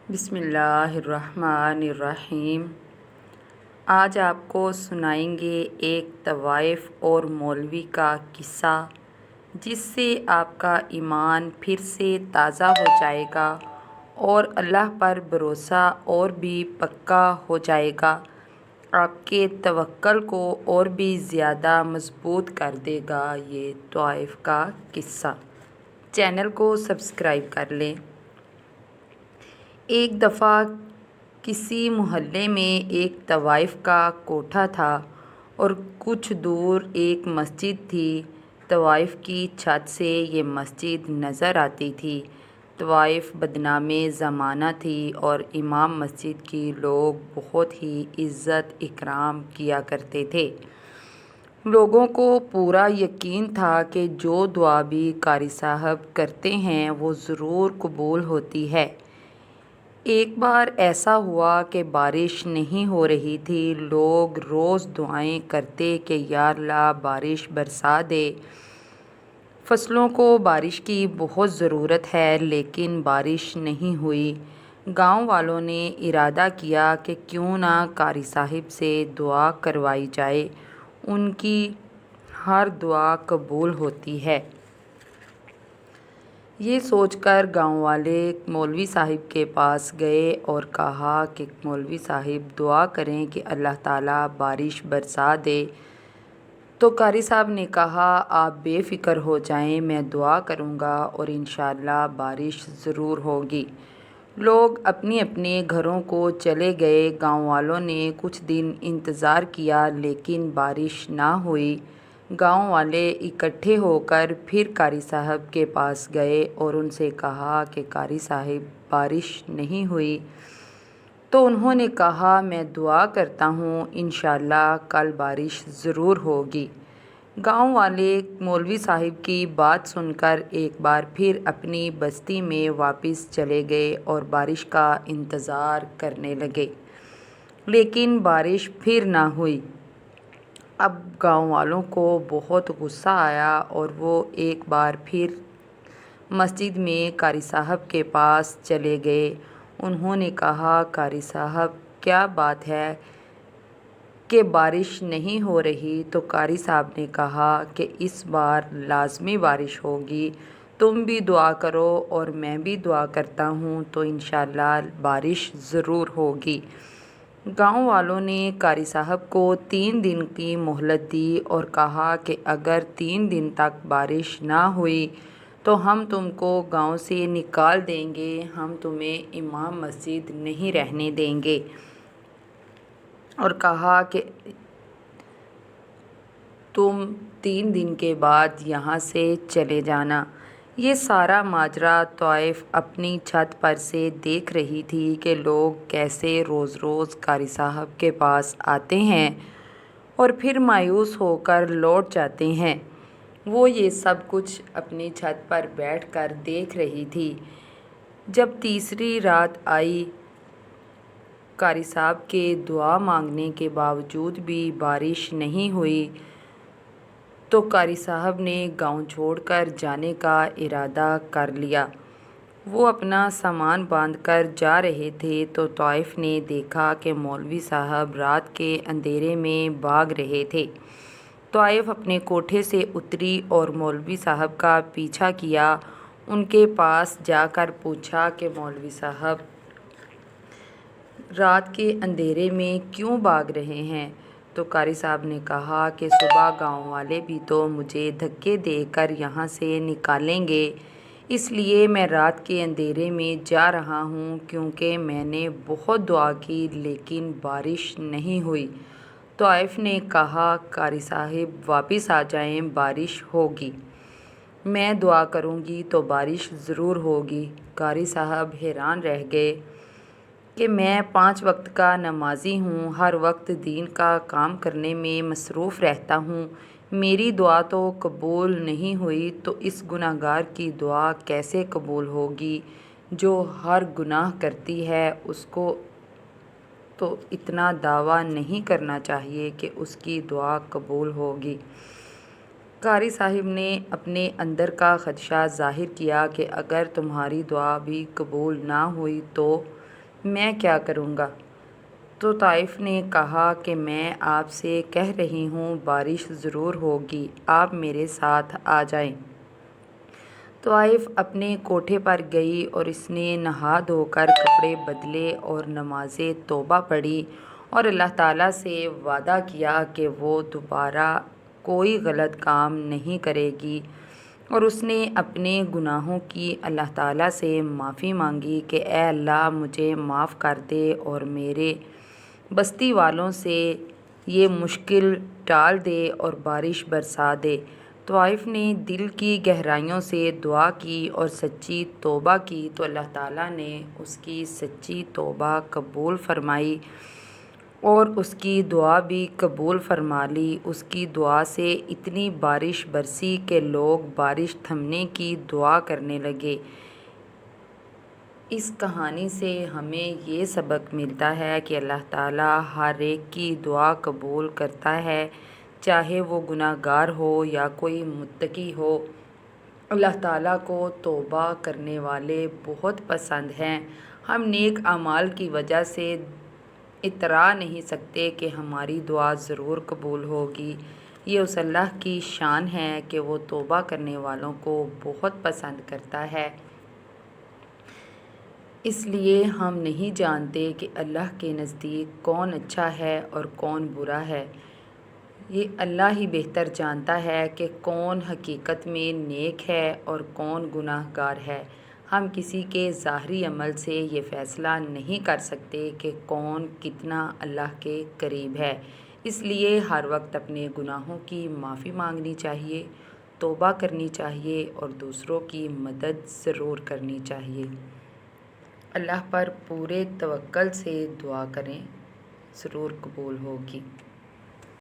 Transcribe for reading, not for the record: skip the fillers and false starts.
بسم اللہ الرحمن الرحیم۔ آج آپ کو سنائیں گے ایک طوائف اور مولوی کا قصہ، جس سے آپ کا ایمان پھر سے تازہ ہو جائے گا اور اللہ پر بھروسہ اور بھی پکا ہو جائے گا، آپ کے توکل کو اور بھی زیادہ مضبوط کر دے گا۔ یہ طوائف کا قصہ۔ چینل کو سبسکرائب کر لیں۔ ایک دفعہ کسی محلے میں ایک طوائف کا کوٹھا تھا اور کچھ دور ایک مسجد تھی۔ طوائف کی چھت سے یہ مسجد نظر آتی تھی۔ طوائف بدنام زمانہ تھی اور امام مسجد کی لوگ بہت ہی عزت اکرام کیا کرتے تھے۔ لوگوں کو پورا یقین تھا کہ جو دعا بھی قاری صاحب کرتے ہیں وہ ضرور قبول ہوتی ہے۔ ایک بار ایسا ہوا کہ بارش نہیں ہو رہی تھی۔ لوگ روز دعائیں کرتے کہ یا اللہ بارش برسا دے۔ فصلوں کو بارش کی بہت ضرورت ہے، لیکن بارش نہیں ہوئی۔ گاؤں والوں نے ارادہ کیا کہ کیوں نہ قاری صاحب سے دعا کروائی جائے، ان کی ہر دعا قبول ہوتی ہے۔ یہ سوچ کر گاؤں والے مولوی صاحب کے پاس گئے اور کہا کہ مولوی صاحب دعا کریں کہ اللہ تعالیٰ بارش برسا دے۔ تو قاری صاحب نے کہا آپ بے فکر ہو جائیں، میں دعا کروں گا اور انشاءاللہ بارش ضرور ہوگی۔ لوگ اپنے اپنے گھروں کو چلے گئے۔ گاؤں والوں نے کچھ دن انتظار کیا لیکن بارش نہ ہوئی۔ گاؤں والے اکٹھے ہو کر پھر قاری صاحب کے پاس گئے اور ان سے کہا کہ قاری صاحب بارش نہیں ہوئی۔ تو انہوں نے کہا میں دعا کرتا ہوں انشاءاللہ کل بارش ضرور ہوگی۔ گاؤں والے مولوی صاحب کی بات سن کر ایک بار پھر اپنی بستی میں واپس چلے گئے اور بارش کا انتظار کرنے لگے، لیکن بارش پھر نہ ہوئی۔ اب گاؤں والوں کو بہت غصہ آیا اور وہ ایک بار پھر مسجد میں قاری صاحب کے پاس چلے گئے۔ انہوں نے کہا قاری صاحب کیا بات ہے کہ بارش نہیں ہو رہی؟ تو قاری صاحب نے کہا کہ اس بار لازمی بارش ہوگی، تم بھی دعا کرو اور میں بھی دعا کرتا ہوں تو انشاءاللہ بارش ضرور ہوگی۔ گاؤں والوں نے قاری صاحب کو 3 دن کی مہلت دی اور کہا کہ اگر 3 دن تک بارش نہ ہوئی تو ہم تم کو گاؤں سے نکال دیں گے، ہم تمہیں امام مسجد نہیں رہنے دیں گے، اور کہا کہ تم 3 دن کے بعد یہاں سے چلے جانا۔ یہ سارا ماجرا طوائف اپنی چھت پر سے دیکھ رہی تھی کہ لوگ کیسے روز روز قاری صاحب کے پاس آتے ہیں اور پھر مایوس ہو کر لوٹ جاتے ہیں۔ وہ یہ سب کچھ اپنی چھت پر بیٹھ کر دیکھ رہی تھی۔ جب تیسری رات آئی، قاری صاحب کے دعا مانگنے کے باوجود بھی بارش نہیں ہوئی، تو قاری صاحب نے گاؤں چھوڑ کر جانے کا ارادہ کر لیا۔ وہ اپنا سامان باندھ کر جا رہے تھے تو طوائف نے دیکھا کہ مولوی صاحب رات کے اندھیرے میں بھاگ رہے تھے۔ طوائف اپنے کوٹھے سے اتری اور مولوی صاحب کا پیچھا کیا۔ ان کے پاس جا کر پوچھا کہ مولوی صاحب رات کے اندھیرے میں کیوں بھاگ رہے ہیں؟ تو قاری صاحب نے کہا کہ صبح گاؤں والے بھی تو مجھے دھکے دے کر یہاں سے نکالیں گے، اس لیے میں رات کے اندھیرے میں جا رہا ہوں، کیونکہ میں نے بہت دعا کی لیکن بارش نہیں ہوئی۔ طوائف نے کہا قاری صاحب واپس آ جائیں، بارش ہوگی، میں دعا کروں گی تو بارش ضرور ہوگی۔ قاری صاحب حیران رہ گئے کہ میں 5 وقت کا نمازی ہوں، ہر وقت دین کا کام کرنے میں مصروف رہتا ہوں، میری دعا تو قبول نہیں ہوئی تو اس گناہ گار کی دعا کیسے قبول ہوگی؟ جو ہر گناہ کرتی ہے اس کو تو اتنا دعویٰ نہیں کرنا چاہیے کہ اس کی دعا قبول ہوگی۔ قاری صاحب نے اپنے اندر کا خدشہ ظاہر کیا کہ اگر تمہاری دعا بھی قبول نہ ہوئی تو میں کیا کروں گا؟ تو طائف نے کہا کہ میں آپ سے کہہ رہی ہوں بارش ضرور ہوگی، آپ میرے ساتھ آ جائیں۔ طائف اپنے کوٹھے پر گئی اور اس نے نہا دھو کر کپڑے بدلے اور نماز توبہ پڑھی اور اللہ تعالیٰ سے وعدہ کیا کہ وہ دوبارہ کوئی غلط کام نہیں کرے گی، اور اس نے اپنے گناہوں کی اللہ تعالیٰ سے معافی مانگی کہ اے اللہ مجھے معاف کر دے اور میرے بستی والوں سے یہ مشکل ٹال دے اور بارش برسا دے۔ طائف نے دل کی گہرائیوں سے دعا کی اور سچی توبہ کی تو اللہ تعالیٰ نے اس کی سچی توبہ قبول فرمائی اور اس کی دعا بھی قبول فرما لی۔ اس کی دعا سے اتنی بارش برسی کہ لوگ بارش تھمنے کی دعا کرنے لگے۔ اس کہانی سے ہمیں یہ سبق ملتا ہے کہ اللہ تعالیٰ ہر ایک کی دعا قبول کرتا ہے، چاہے وہ گناہ گار ہو یا کوئی متقی ہو۔ اللہ تعالیٰ کو توبہ کرنے والے بہت پسند ہیں۔ ہم نیک اعمال کی وجہ سے اترا نہیں سکتے کہ ہماری دعا ضرور قبول ہوگی۔ یہ اس اللہ کی شان ہے کہ وہ توبہ کرنے والوں کو بہت پسند کرتا ہے۔ اس لیے ہم نہیں جانتے کہ اللہ کے نزدیک کون اچھا ہے اور کون برا ہے۔ یہ اللہ ہی بہتر جانتا ہے کہ کون حقیقت میں نیک ہے اور کون گناہ گار ہے۔ ہم کسی کے ظاہری عمل سے یہ فیصلہ نہیں کر سکتے کہ کون کتنا اللہ کے قریب ہے۔ اس لیے ہر وقت اپنے گناہوں کی معافی مانگنی چاہیے، توبہ کرنی چاہیے اور دوسروں کی مدد ضرور کرنی چاہیے۔ اللہ پر پورے توکل سے دعا کریں، ضرور قبول ہوگی۔